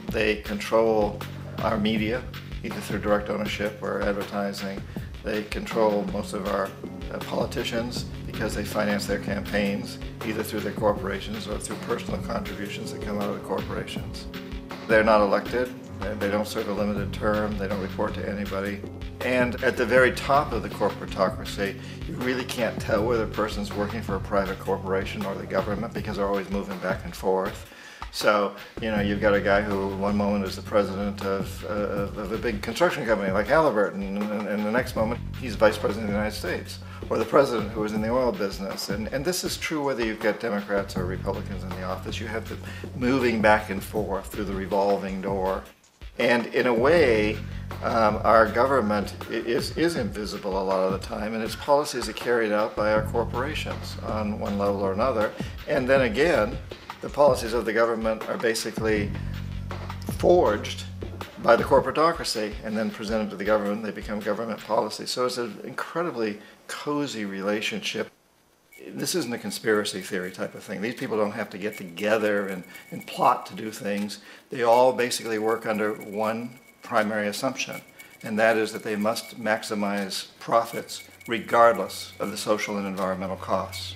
They control our media, either through direct ownership or advertising. They control most of our politicians because they finance their campaigns, either through their corporations or through personal contributions that come out of the corporations. They're not elected. They don't serve a limited term. They don't report to anybody. And at the very top of the corporatocracy, you really can't tell whether a person's working for a private corporation or the government because they're always moving back and forth. So, you've got a guy who one moment is the president of a big construction company like Halliburton, and the next moment he's vice president of the United States, or the president who is in the oil business. And this is true whether you've got Democrats or Republicans in the office. You have them moving back and forth through the revolving door. And in a way, our government is invisible a lot of the time, and its policies are carried out by our corporations on one level or another. And then again, the policies of the government are basically forged by the corporatocracy and then presented to the government. They become government policy. So it's an incredibly cozy relationship. This isn't a conspiracy theory type of thing. These people don't have to get together and plot to do things. They all basically work under one primary assumption, and that is that they must maximize profits regardless of the social and environmental costs.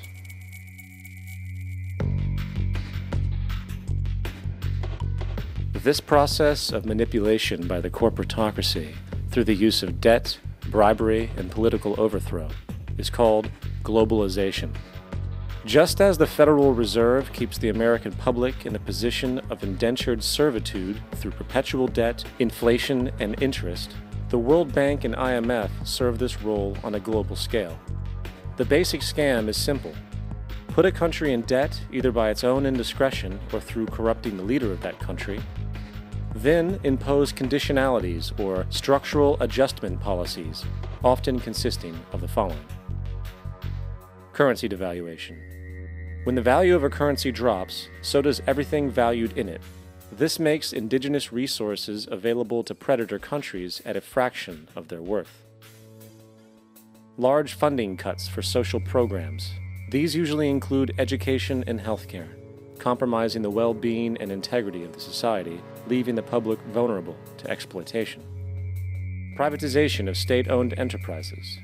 This process of manipulation by the corporatocracy through the use of debt, bribery, and political overthrow is called globalization. Just as the Federal Reserve keeps the American public in a position of indentured servitude through perpetual debt, inflation, and interest, the World Bank and IMF serve this role on a global scale. The basic scam is simple. Put a country in debt either by its own indiscretion or through corrupting the leader of that country, then impose conditionalities or structural adjustment policies, often consisting of the following. Currency devaluation. When the value of a currency drops, so does everything valued in it. This makes indigenous resources available to predator countries at a fraction of their worth. Large funding cuts for social programs. These usually include education and healthcare, compromising the well-being and integrity of the society, leaving the public vulnerable to exploitation. Privatization of state-owned enterprises.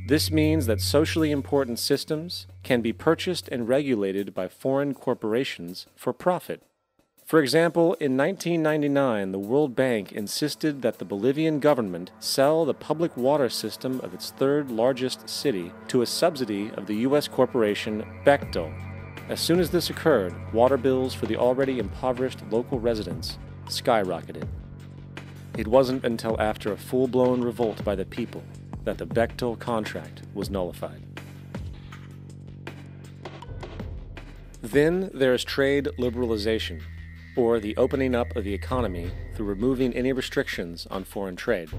This means that socially important systems can be purchased and regulated by foreign corporations for profit. For example, in 1999, the World Bank insisted that the Bolivian government sell the public water system of its third largest city to a subsidy of the U.S. corporation Bechtel. As soon as this occurred, water bills for the already impoverished local residents skyrocketed. It wasn't until after a full-blown revolt by the people that the Bechtel contract was nullified. Then there is trade liberalization, or the opening up of the economy through removing any restrictions on foreign trade.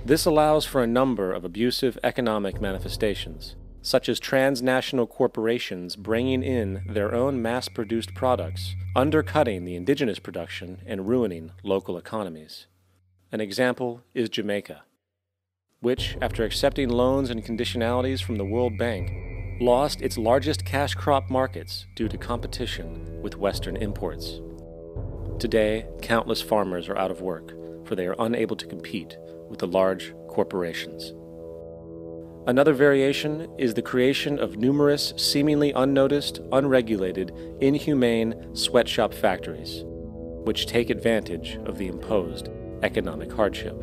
This allows for a number of abusive economic manifestations, such as transnational corporations bringing in their own mass-produced products, undercutting the indigenous production and ruining local economies. An example is Jamaica, which, after accepting loans and conditionalities from the World Bank, lost its largest cash crop markets due to competition with Western imports. Today, countless farmers are out of work, for they are unable to compete with the large corporations. Another variation is the creation of numerous, seemingly unnoticed, unregulated, inhumane sweatshop factories, which take advantage of the imposed economic hardship.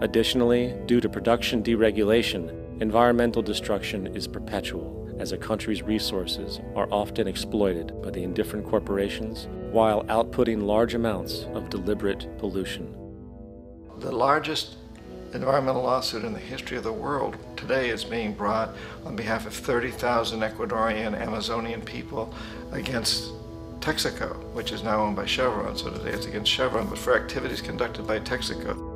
Additionally, due to production deregulation, environmental destruction is perpetual, as a country's resources are often exploited by the indifferent corporations while outputting large amounts of deliberate pollution. The largest environmental lawsuit in the history of the world today is being brought on behalf of 30,000 Ecuadorian Amazonian people against Texaco, which is now owned by Chevron. So today it's against Chevron, but for activities conducted by Texaco.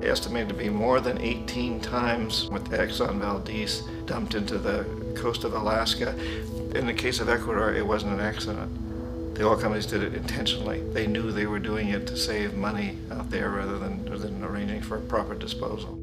Estimated to be more than 18 times what the Exxon Valdez dumped into the coast of Alaska. In the case of Ecuador, it wasn't an accident. The oil companies did it intentionally. They knew they were doing it to save money out there rather than arranging for proper disposal.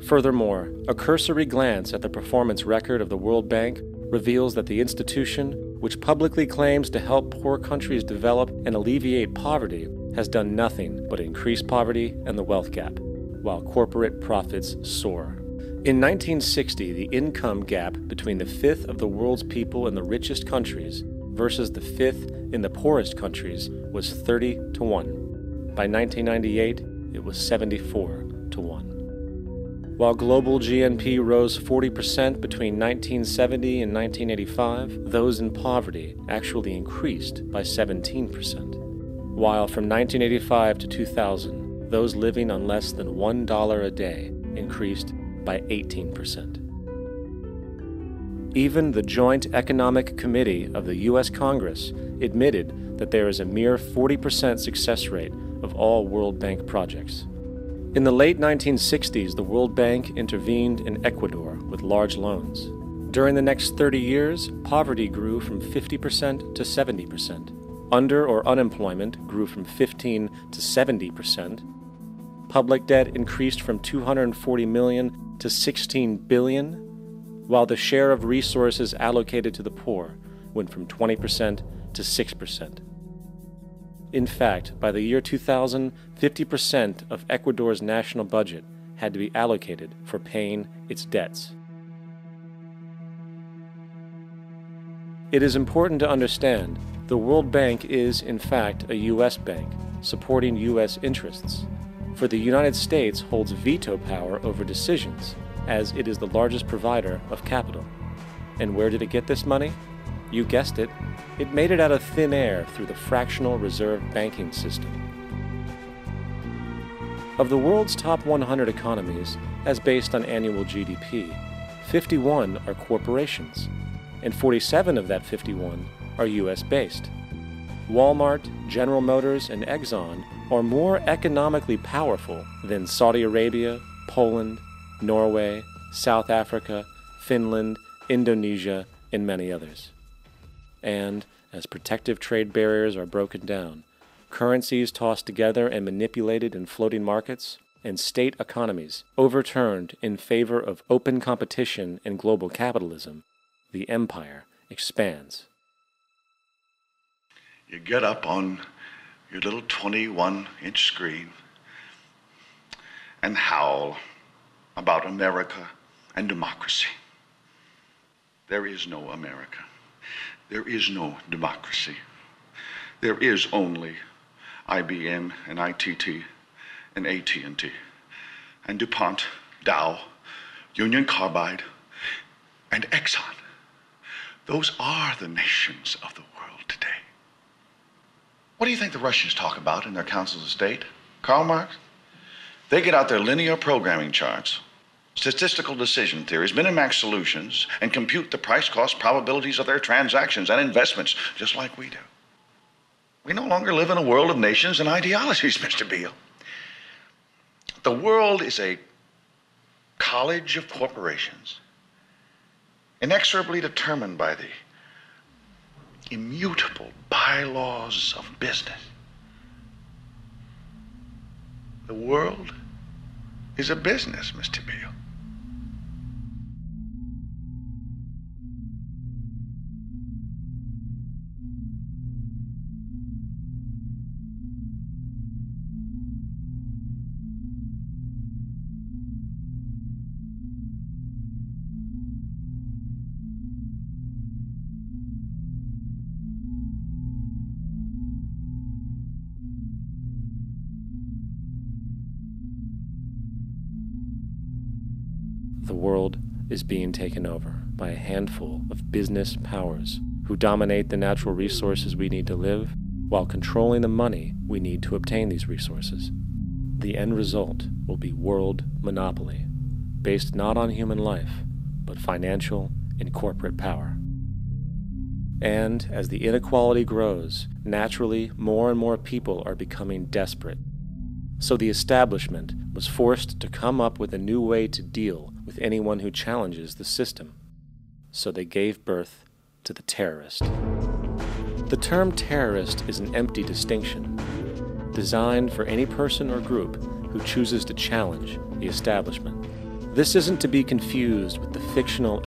Furthermore, a cursory glance at the performance record of the World Bank reveals that the institution which publicly claims to help poor countries develop and alleviate poverty, has done nothing but increase poverty and the wealth gap, while corporate profits soar. In 1960, the income gap between the fifth of the world's people in the richest countries versus the fifth in the poorest countries was 30 to 1. By 1998, it was 74 to 1. While global GNP rose 40% between 1970 and 1985, those in poverty actually increased by 17%. While from 1985 to 2000, those living on less than $1 a day increased by 18%. Even the Joint Economic Committee of the U.S. Congress admitted that there is a mere 40% success rate of all World Bank projects. In the late 1960s, the World Bank intervened in Ecuador with large loans. During the next 30 years, poverty grew from 50% to 70%. Under or unemployment grew from 15 to 70%. Public debt increased from $240 million to $16 billion, while the share of resources allocated to the poor went from 20% to 6%. In fact, by the year 2000, 50% of Ecuador's national budget had to be allocated for paying its debts. It is important to understand the World Bank is, in fact, a U.S. bank, supporting U.S. interests. For the United States holds veto power over decisions, as it is the largest provider of capital. And where did it get this money? You guessed it, it made it out of thin air through the fractional reserve banking system. Of the world's top 100 economies, as based on annual GDP, 51 are corporations, and 47 of that 51 are U.S.-based. Walmart, General Motors, and Exxon are more economically powerful than Saudi Arabia, Poland, Norway, South Africa, Finland, Indonesia, and many others. And as protective trade barriers are broken down, currencies tossed together and manipulated in floating markets, and state economies overturned in favor of open competition and global capitalism, the empire expands. You get up on your little 21-inch screen and howl about America and democracy. There is no America. There is no democracy. There is only IBM and ITT and AT&T and DuPont, Dow, Union Carbide, and Exxon. Those are the nations of the world today. What do you think the Russians talk about in their councils of state? Karl Marx? They get out their linear programming charts, statistical decision theories, Minimax solutions, and compute the price-cost probabilities of their transactions and investments, just like we do. We no longer live in a world of nations and ideologies, Mr. Beale. The world is a college of corporations, inexorably determined by the immutable bylaws of business. The world is a business, Mr. Beale. The world is being taken over by a handful of business powers who dominate the natural resources we need to live while controlling the money we need to obtain these resources. The end result will be world monopoly, based not on human life, but financial and corporate power. And as the inequality grows, naturally more and more people are becoming desperate. So the establishment was forced to come up with a new way to deal with anyone who challenges the system. So they gave birth to the terrorist. The term terrorist is an empty distinction, designed for any person or group who chooses to challenge the establishment. This isn't to be confused with the fictional